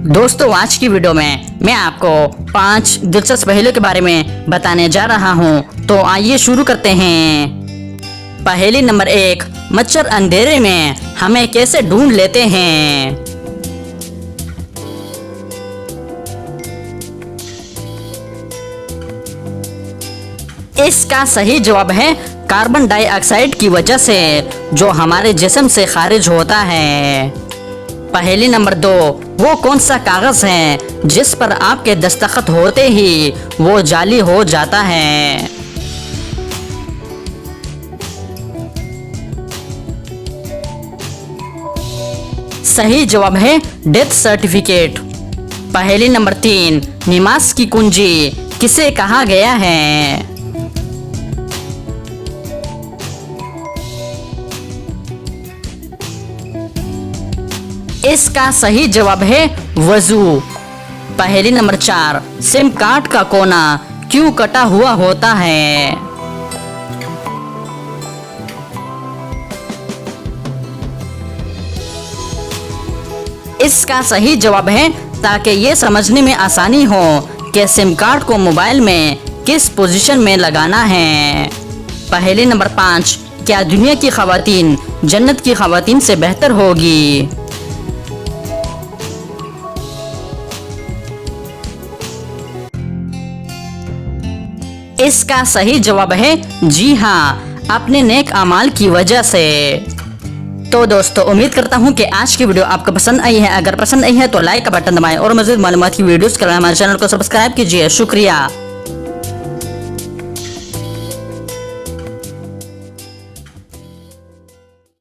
दोस्तों आज की वीडियो में मैं आपको 5 दिलचस्प पहेलियों के बारे में बताने जा रहा हूं, तो आइए शुरू करते हैं। पहेली नंबर 1, मच्छर अंधेरे में हमें कैसे ढूंढ लेते हैं? इसका सही जवाब है कार्बन डाइऑक्साइड की वजह से, जो हमारे जिस्म से खारिज होता है। पहेली नंबर 2, वो कौन सा कागज है जिस पर आपके दस्तखत होते ही वो जाली हो जाता है? सही जवाब है डेथ सर्टिफिकेट। पहेली नंबर 3, नमाज की कुंजी किसे कहा गया है? इसका सही जवाब है वजू। पहेली नंबर 4, सिम कार्ड का कोना क्यों कटा हुआ होता है? इसका सही जवाब है ताकि ये समझने में आसानी हो कि सिम कार्ड को मोबाइल में किस पोजीशन में लगाना है। पहेली नंबर 5, क्या दुनिया की खवातीन जन्नत की खवातीन से बेहतर होगी? इसका सही जवाब है जी हाँ, अपने नेक अमाल की वजह से। तो दोस्तों उम्मीद करता हूँ कि आज की वीडियो आपको पसंद आई है। अगर पसंद आई है तो लाइक का बटन दबाएं और मज़ीद मालूमात की वीडियोस के लिए हमारे चैनल को सब्सक्राइब कीजिए। शुक्रिया।